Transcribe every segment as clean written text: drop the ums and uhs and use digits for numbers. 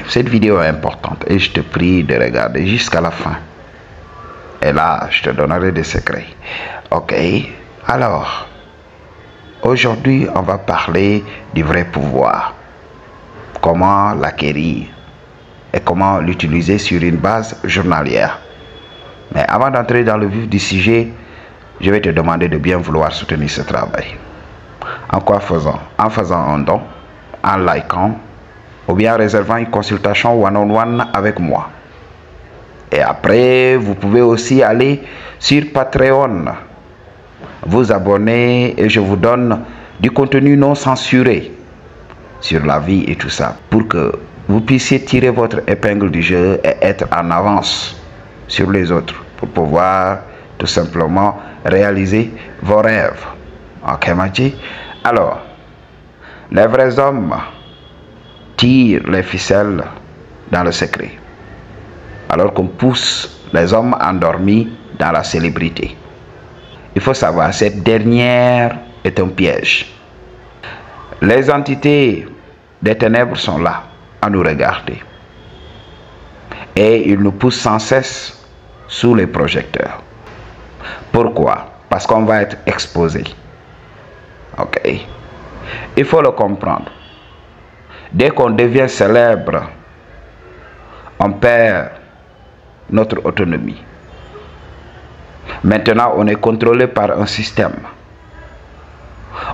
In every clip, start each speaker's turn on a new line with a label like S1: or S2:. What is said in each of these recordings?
S1: Cette vidéo est importante et je te prie de regarder jusqu'à la fin. Et là, je te donnerai des secrets. Ok, alors, aujourd'hui, on va parler du vrai pouvoir. Comment l'acquérir et comment l'utiliser sur une base journalière. Mais avant d'entrer dans le vif du sujet, je vais te demander de bien vouloir soutenir ce travail. En quoi faisant? En faisant un don, en likant, ou bien en réservant une consultation one-on-one avec moi. Et après, vous pouvez aussi aller sur Patreon, vous abonner et je vous donne du contenu non censuré sur la vie et tout ça, pour que vous puissiez tirer votre épingle du jeu et être en avance sur les autres, pour pouvoir tout simplement réaliser vos rêves. Ok, Machi? Alors, les vrais hommes tirent les ficelles dans le secret, alors qu'on pousse les hommes endormis dans la célébrité. Il faut savoir, cette dernière est un piège. Les entités des ténèbres sont là, à nous regarder. Et ils nous poussent sans cesse sous les projecteurs. Pourquoi? Parce qu'on va être exposé. Ok? Il faut le comprendre. Dès qu'on devient célèbre, on perd notre autonomie. Maintenant, on est contrôlé par un système.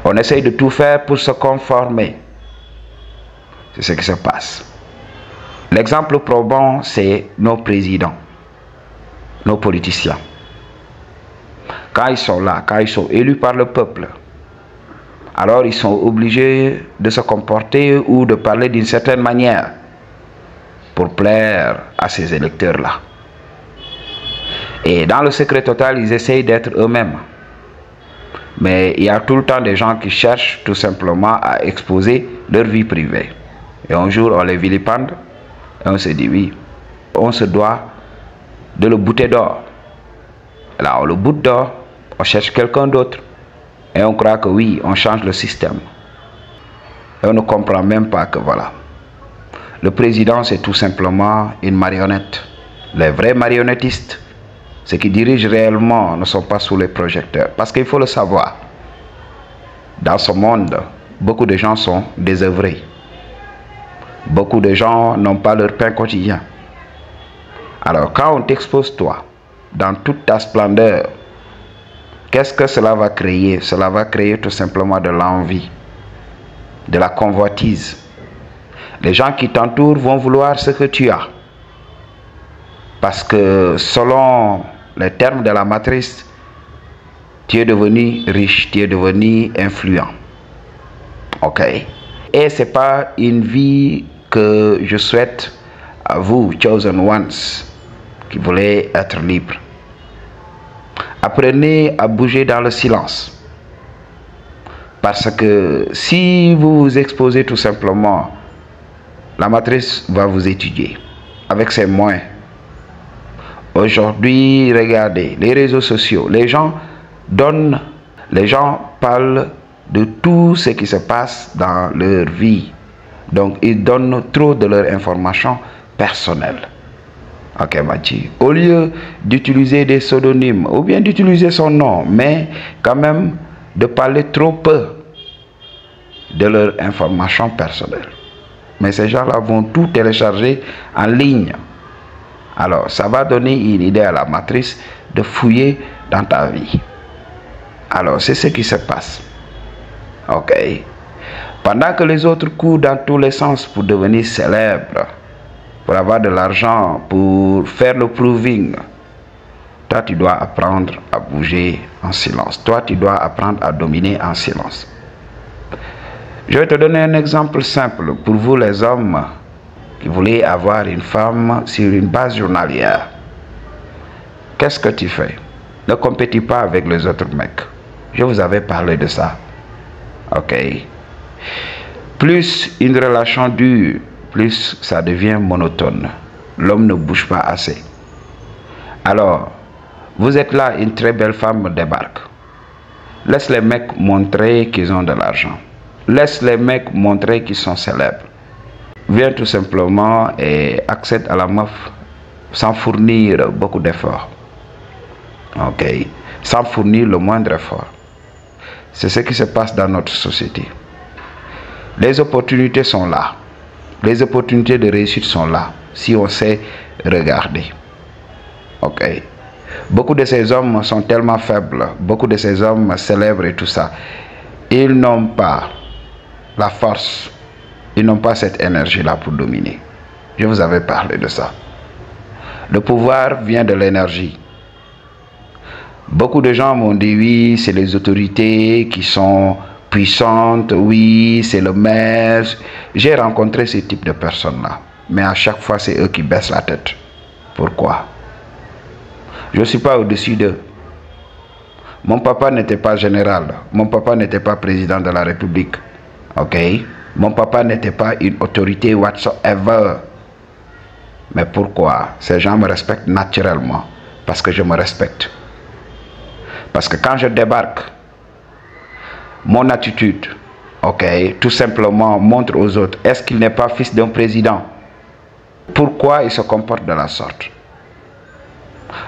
S1: On essaye de tout faire pour se conformer. C'est ce qui se passe. L'exemple probant, c'est nos présidents, nos politiciens. Quand ils sont là, quand ils sont élus par le peuple, alors ils sont obligés de se comporter ou de parler d'une certaine manière pour plaire à ces électeurs-là. Et dans le secret total, ils essayent d'être eux-mêmes. Mais il y a tout le temps des gens qui cherchent tout simplement à exposer leur vie privée. Et un jour, on les vilipende et on se dit oui, on se doit de le bouter d'or. Là, on le boute d'or, on cherche quelqu'un d'autre. Et on croit que oui, on change le système. Et on ne comprend même pas que voilà. Le président, c'est tout simplement une marionnette. Les vrais marionnettistes, ceux qui dirigent réellement, ne sont pas sous les projecteurs. Parce qu'il faut le savoir. Dans ce monde, beaucoup de gens sont désœuvrés. Beaucoup de gens n'ont pas leur pain quotidien. Alors, quand on t'expose toi, dans toute ta splendeur, qu'est-ce que cela va créer? Cela va créer tout simplement de l'envie, de la convoitise. Les gens qui t'entourent vont vouloir ce que tu as. Parce que selon les termes de la matrice, tu es devenu riche, tu es devenu influent. Ok? Et ce n'est pas une vie que je souhaite à vous, chosen ones, qui voulez être libres. Apprenez à bouger dans le silence. Parce que si vous vous exposez tout simplement, la matrice va vous étudier avec ses moyens. Aujourd'hui, regardez, les réseaux sociaux, les gens parlent de tout ce qui se passe dans leur vie. Donc, ils donnent trop de leur information personnelle. Ok, Machi. Au lieu d'utiliser des pseudonymes ou bien d'utiliser son nom, mais quand même de parler trop peu de leur information personnelle. Mais ces gens-là vont tout télécharger en ligne. Alors, ça va donner une idée à la matrice de fouiller dans ta vie. Alors, c'est ce qui se passe. Ok. Pendant que les autres courent dans tous les sens pour devenir célèbres, pour avoir de l'argent, pour faire le proving, toi, tu dois apprendre à bouger en silence. Toi, tu dois apprendre à dominer en silence. Je vais te donner un exemple simple pour vous les hommes qui voulez avoir une femme sur une base journalière. Qu'est-ce que tu fais? Ne compétis pas avec les autres mecs. Je vous avais parlé de ça. Ok? Plus une relation dure, plus ça devient monotone. L'homme ne bouge pas assez. Alors, vous êtes là, une très belle femme débarque. Laisse les mecs montrer qu'ils ont de l'argent. Laisse les mecs montrer qu'ils sont célèbres. vient tout simplement et accède à la meuf sans fournir beaucoup d'efforts. Ok, sans fournir le moindre effort. C'est ce qui se passe dans notre société. Les opportunités sont là. Les opportunités de réussite sont là, si on sait regarder. Ok. Beaucoup de ces hommes sont tellement faibles, beaucoup de ces hommes célèbres et tout ça, ils n'ont pas la force, ils n'ont pas cette énergie-là pour dominer. Je vous avais parlé de ça. Le pouvoir vient de l'énergie. Beaucoup de gens m'ont dit oui, c'est les autorités qui sont puissantes, oui, c'est le maire. J'ai rencontré ce type de personnes-là, mais à chaque fois, c'est eux qui baissent la tête. Pourquoi? Je ne suis pas au-dessus d'eux. Mon papa n'était pas général. Mon papa n'était pas président de la République. Ok? Mon papa n'était pas une autorité whatsoever. Mais pourquoi? Ces gens me respectent naturellement. Parce que je me respecte. Parce que quand je débarque, mon attitude, ok, tout simplement montre aux autres, est-ce qu'il n'est pas fils d'un président? Pourquoi il se comporte de la sorte?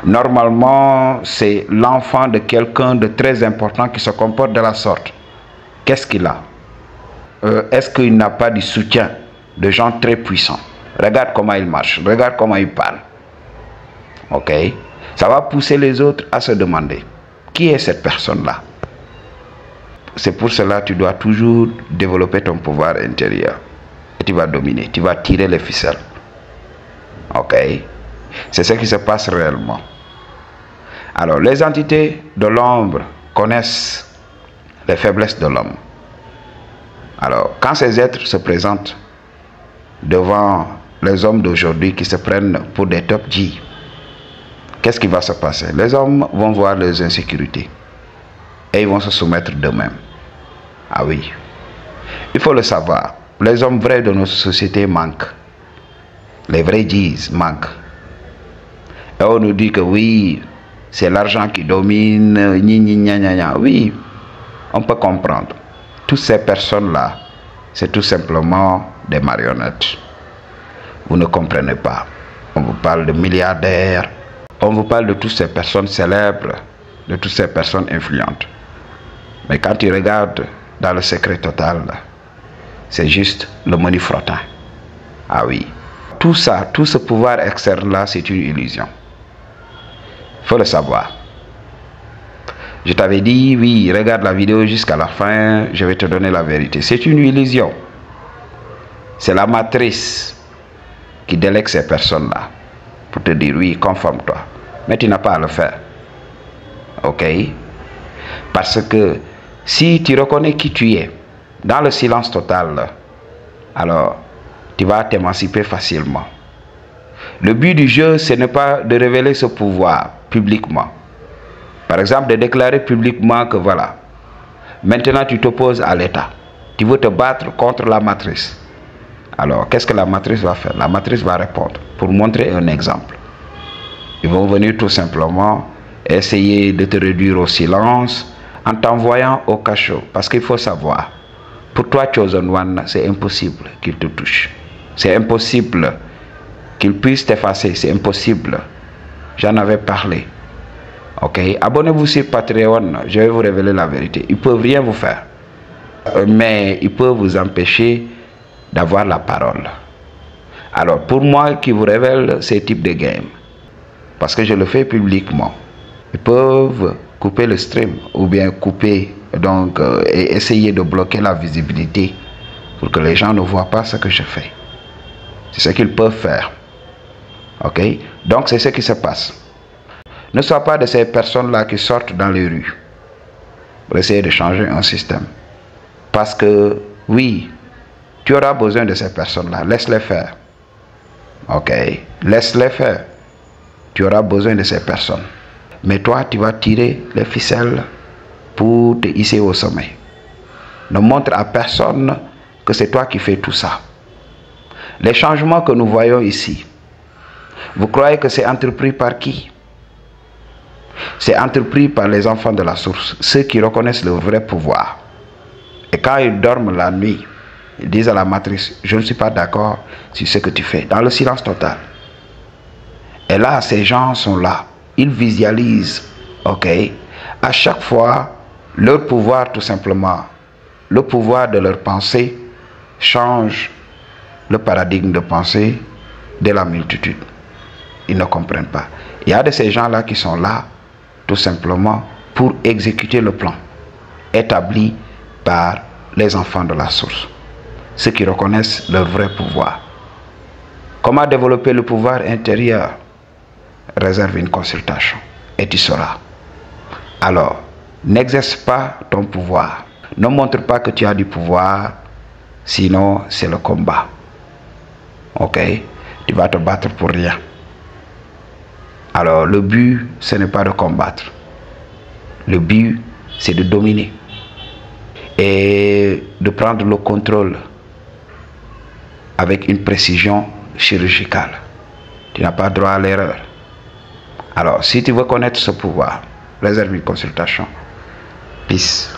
S1: Normalement, c'est l'enfant de quelqu'un de très important qui se comporte de la sorte. Qu'est-ce qu'il a? Est-ce qu'il n'a pas du soutien de gens très puissants? Regarde comment il marche, regarde comment il parle. Ok? Ça va pousser les autres à se demander, qui est cette personne-là? C'est pour cela que tu dois toujours développer ton pouvoir intérieur. Et tu vas dominer, tu vas tirer les ficelles. Ok? C'est ce qui se passe réellement. Alors, les entités de l'ombre connaissent les faiblesses de l'homme. Alors, quand ces êtres se présentent devant les hommes d'aujourd'hui qui se prennent pour des top G, qu'est-ce qui va se passer? Les hommes vont voir les insécurités et ils vont se soumettre d'eux-mêmes. Ah oui, il faut le savoir. Les hommes vrais de notre société manquent. Les vrais G's manquent. Et on nous dit que oui, c'est l'argent qui domine, oui, on peut comprendre. Toutes ces personnes-là, c'est tout simplement des marionnettes. Vous ne comprenez pas. On vous parle de milliardaires, on vous parle de toutes ces personnes célèbres, de toutes ces personnes influentes. Mais quand tu regardes dans le secret total, c'est juste le money frottin. Ah oui. Tout ça, tout ce pouvoir externe-là, c'est une illusion. Il faut le savoir. Je t'avais dit, oui, regarde la vidéo jusqu'à la fin, je vais te donner la vérité. C'est une illusion. C'est la matrice qui délègue ces personnes-là pour te dire, oui, conforme-toi. Mais tu n'as pas à le faire. Ok? Parce que si tu reconnais qui tu es, dans le silence total, alors tu vas t'émanciper facilement. Le but du jeu, ce n'est pas de révéler ce pouvoir publiquement. Par exemple, de déclarer publiquement que voilà, maintenant tu t'opposes à l'État. Tu veux te battre contre la matrice. Alors, qu'est-ce que la matrice va faire? La matrice va répondre pour montrer un exemple. Ils vont venir tout simplement essayer de te réduire au silence en t'envoyant au cachot. Parce qu'il faut savoir, pour toi, Chosen One, c'est impossible qu'il te touche. C'est impossible qu'il puisse t'effacer. C'est impossible. J'en avais parlé. Ok, abonnez-vous sur Patreon, je vais vous révéler la vérité. Ils ne peuvent rien vous faire, mais ils peuvent vous empêcher d'avoir la parole. Alors, pour moi qui vous révèle ces types de games, parce que je le fais publiquement, ils peuvent couper le stream ou bien couper, donc, et essayer de bloquer la visibilité pour que les gens ne voient pas ce que je fais. C'est ce qu'ils peuvent faire. Ok, donc c'est ce qui se passe. Ne sois pas de ces personnes-là qui sortent dans les rues pour essayer de changer un système. Parce que, oui, tu auras besoin de ces personnes-là. Laisse-les faire. Ok? Laisse-les faire. Tu auras besoin de ces personnes. Mais toi, tu vas tirer les ficelles pour te hisser au sommet. Ne montre à personne que c'est toi qui fais tout ça. Les changements que nous voyons ici, vous croyez que c'est entrepris par qui? C'est entrepris par les enfants de la source, ceux qui reconnaissent le vrai pouvoir. Et quand ils dorment la nuit, Ils disent à la matrice, je ne suis pas d'accord sur ce que tu fais. Dans le silence total. Et là, ces gens sont là. Ils visualisent, ok, à chaque fois, leur pouvoir tout simplement, le pouvoir de leur pensée change le paradigme de pensée de la multitude. Ils ne comprennent pas. Il y a de ces gens-là qui sont là, tout simplement, pour exécuter le plan établi par les enfants de la source. Ceux qui reconnaissent leur vrai pouvoir. Comment développer le pouvoir intérieur? Réserve une consultation et tu sauras. Alors, n'exerce pas ton pouvoir. Ne montre pas que tu as du pouvoir, sinon c'est le combat. Ok? Tu vas te battre pour rien. Alors, le but, ce n'est pas de combattre. Le but, c'est de dominer. Et de prendre le contrôle avec une précision chirurgicale. Tu n'as pas droit à l'erreur. Alors, si tu veux connaître ce pouvoir, réserve une consultation. Peace.